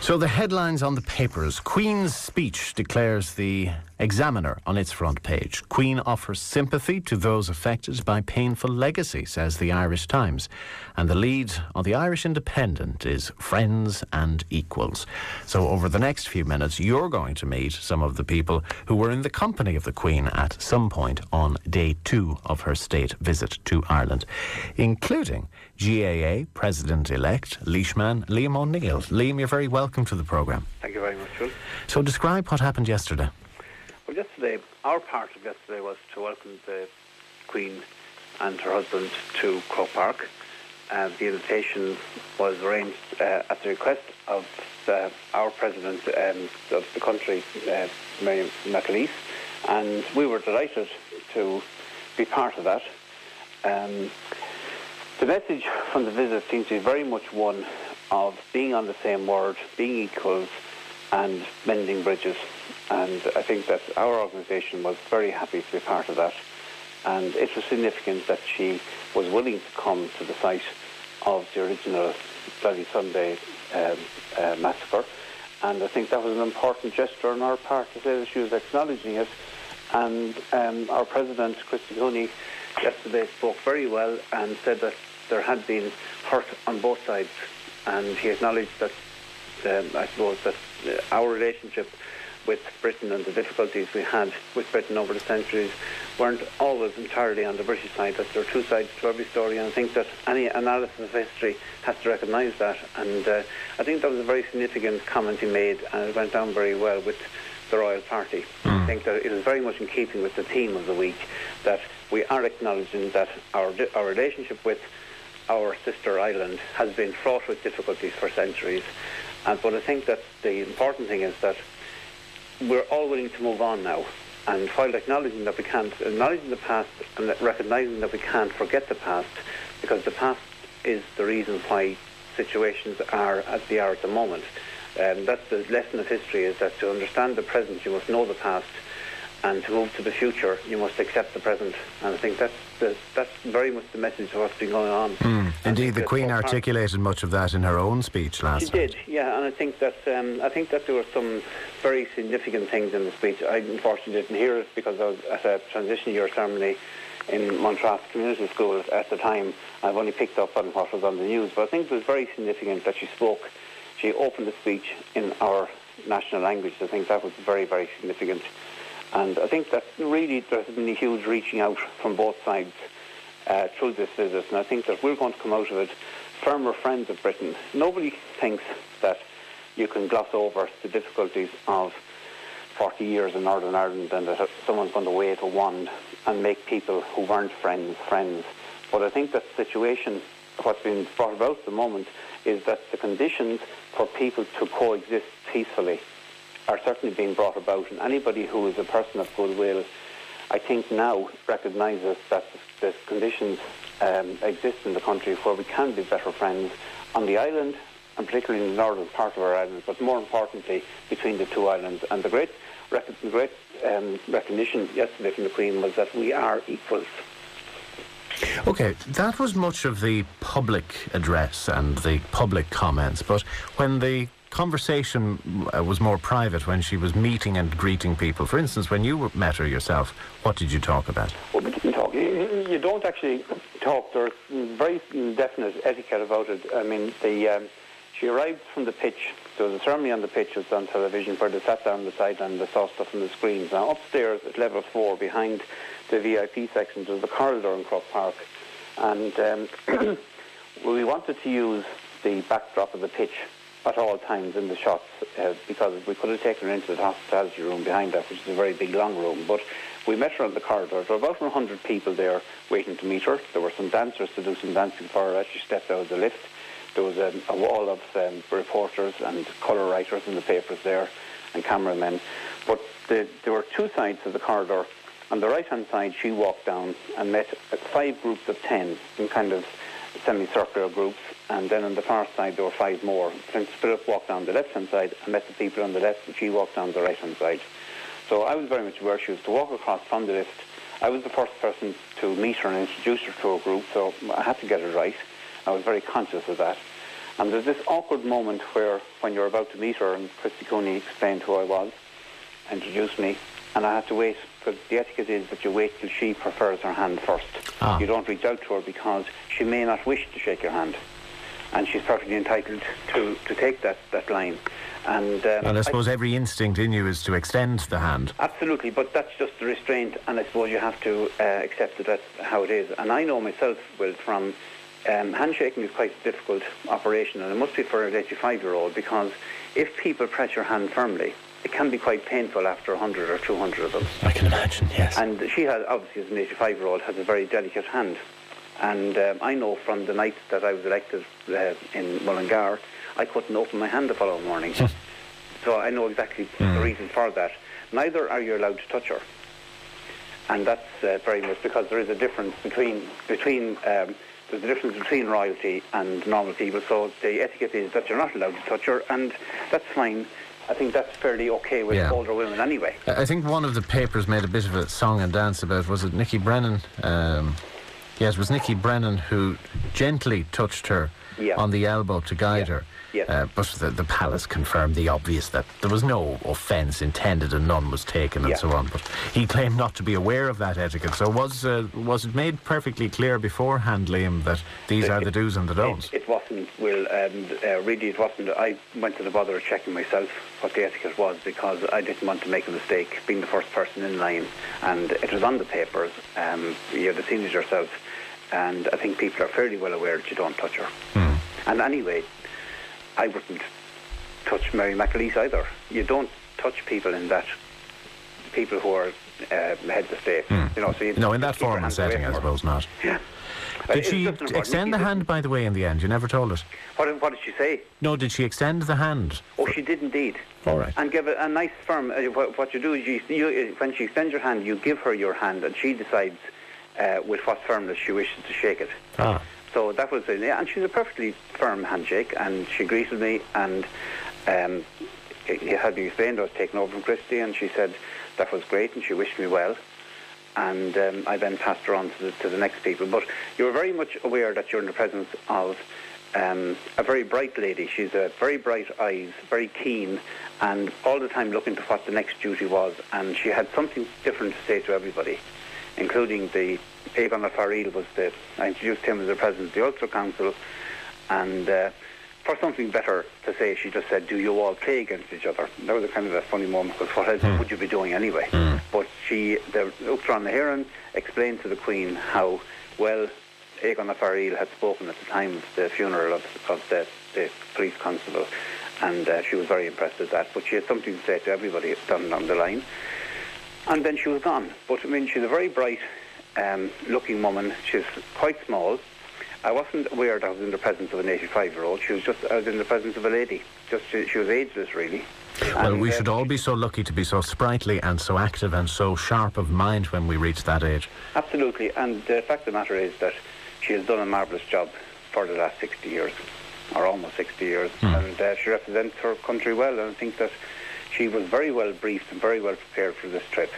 So the headlines on the papers. Queen's speech declares the Examiner on its front page. Queen offers sympathy to those affected by painful legacy, says the Irish Times. And the lead on the Irish Independent is friends and equals. So over the next few minutes, you're going to meet some of the people who were in the company of the Queen at some point on day 2 of her state visit to Ireland, including GAA President Elect, Laoisman Liam O'Neill. Liam, you're very welcome to the programme. Thank you very much, Will. So describe what happened yesterday. Well, yesterday, our part of yesterday was to welcome the Queen and her husband to Croke Park. The invitation was arranged at the request of our President of the country, Mary McAleese, and we were delighted to be part of that. The message from the visit seems to be very much one of being on the same word, being equals, and mending bridges. And I think that our organisation was very happy to be part of that. And it was significant that she was willing to come to the site of the original Bloody Sunday massacre. And I think that was an important gesture on our part to say that she was acknowledging it. And our President, Christy Cooney, yesterday spoke very well and said that there had been hurt on both sides. And he acknowledged that, I suppose, that our relationship with Britain and the difficulties we had with Britain over the centuries weren't always entirely on the British side, that there are two sides to every story, and I think that any analysis of history has to recognise that. And I think that was a very significant comment he made, and it went down very well with the Royal Party. I think that it is very much in keeping with the theme of the week, that we are acknowledging that our relationship with our sister island has been fraught with difficulties for centuries. But I think that the important thing is that we're all willing to move on now. And while acknowledging that we can't, acknowledging the past and recognising that we can't forget the past, because the past is the reason why situations are as they are at the moment. That's the lesson of history, is that to understand the present you must know the past, and to move to the future you must accept the present. And I think that's very much the message of what's been going on. Indeed, the Queen articulated much of that in her own speech last night. She did, yeah, and I think that there were some very significant things in the speech. I unfortunately didn't hear it because I was at a transition year ceremony in Montreal Community School at the time. I've only picked up on what was on the news, but I think it was very significant that she opened the speech in our national language. I think that was very, very significant. And I think that really there has been a huge reaching out from both sides through this visit, and I think that we're going to come out of it firmer friends of Britain. Nobody thinks that you can gloss over the difficulties of 40 years in Northern Ireland and that someone's going to wave a wand and make people who weren't friends. But I think that the situation, what's been brought about at the moment, is that the conditions for people to coexist peacefully are certainly being brought about, and anybody who is a person of goodwill, I think now recognises that the conditions exist in the country where we can be better friends on the island, and particularly in the northern part of our island, but more importantly between the two islands. And the great recognition yesterday from the Queen was that we are equals. OK, that was much of the public address and the public comments, but when the conversation was more private, when she was meeting and greeting people, for instance, when you met her yourself, what did you talk about? Well, we didn't talk. You don't actually talk. There's very definite etiquette about it. I mean, she arrived from the pitch. There was a ceremony on the pitch. It was on television where they sat down beside and they saw stuff on the screens. Now, upstairs at level 4, behind the VIP section, there was a corridor in Croke Park. And we wanted to use the backdrop of the pitch at all times in the shots, because we could have taken her into the hospitality room behind that, which is a very big long room. But we met her on the corridor. There were about 100 people there waiting to meet her. There were some dancers to do some dancing for her as she stepped out of the lift. There was a wall of reporters and colour writers in the papers there, and cameramen. But there were two sides of the corridor. On the right-hand side, she walked down and met 5 groups of 10 in kind of semicircular groups, and then on the far side there were 5 more. Prince Philip walked down the left-hand side and met the people on the left, and she walked down the right-hand side. So I was very much aware she was to walk across from the lift. I was the first person to meet her and introduce her to a group, so I had to get it right. I was very conscious of that. And there's this awkward moment where, when you're about to meet her, and Christy Cooney explained who I was, introduced me, and I had to wait, because the etiquette is that you wait till she prefers her hand first. You don't reach out to her because she may not wish to shake your hand. And she's perfectly entitled to take that line. And I suppose every instinct in you is to extend the hand. Absolutely, but that's just the restraint, and I suppose you have to accept that that's how it is. And I know myself, Will, from handshaking is quite a difficult operation, and it must be for an 85-year-old, because if people press your hand firmly, it can be quite painful after 100 or 200 of them. I can imagine, yes. And she has, obviously, as an 85-year-old, has a very delicate hand. And I know from the night that I was elected in Mullingar, I couldn't open my hand the following morning. So I know exactly the reason for that. Neither are you allowed to touch her. And that's very much because there is a difference between royalty and normal people. So the etiquette is that you're not allowed to touch her, and that's fine. I think that's fairly okay with older women anyway. I think one of the papers made a bit of a song and dance about, was it Nicky Brennan? Yes, it was Nicky Brennan who gently touched her on the elbow to guide her. Yes. But the palace confirmed the obvious, that there was no offence intended and none was taken and so on. But he claimed not to be aware of that etiquette. So was it made perfectly clear beforehand, Liam, that these are the do's and the don'ts? It wasn't, Will, and really it wasn't. I went to the bother of checking myself what the etiquette was, because I didn't want to make a mistake being the first person in line. And it was on the papers. You had seen it yourself. And I think people are fairly well aware that you don't touch her. And anyway, I wouldn't touch Mary McAleese either. You don't touch people in that, people who are heads of state. You know, so no, in that formal setting, I suppose not. Yeah. Did she extend the hand, by the way, in the end? You never told us. What did she say? No, did she extend the hand? Oh, she did indeed. All right. And give it a nice firm. What you do is, you, when she extends your hand, you give her your hand, and she decides with what firmness she wishes to shake it. So that was it. And she was a perfectly firm handshake, and she greeted me, and he had me explained I was taken over from Christy, and she said that was great, and she wished me well. And I then passed her on to the next people. But you were very much aware that you're in the presence of a very bright lady. She's a very bright eyes, very keen, and all the time looking to what the next duty was. And she had something different to say to everybody, including the Aegon Farrell was I introduced him as the president of the Ulster Council, and for something better to say, she just said, "Do you all play against each other?" That was a kind of a funny moment, because what else would you be doing anyway? But the Uachtaráin na hÉireann explained to the Queen how well Aegon Farrell had spoken at the time of the funeral of the police constable, and she was very impressed with that. But she had something to say to everybody down the line. And then she was gone. But I mean, she's a very bright looking woman. She's quite small. I wasn't aware that I was in the presence of an 85-year-old. I was in the presence of a lady. She was ageless, really. Well, and we should all be so lucky to be so sprightly and so active and so sharp of mind when we reach that age. Absolutely. And the fact of the matter is that she has done a marvellous job for the last 60 years, or almost 60 years. And she represents her country well. And I think that she was very well briefed and very well prepared for this trip.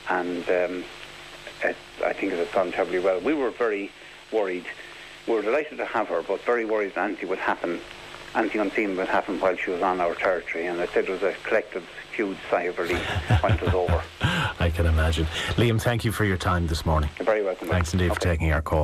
And I think it has gone terribly well. We were very worried. We were delighted to have her, but very worried that anything unseen would happen while she was on our territory. And I said it was a collective, huge sigh of relief when it was over. I can imagine. Liam, thank you for your time this morning. You're very welcome. Thanks indeed for taking our call.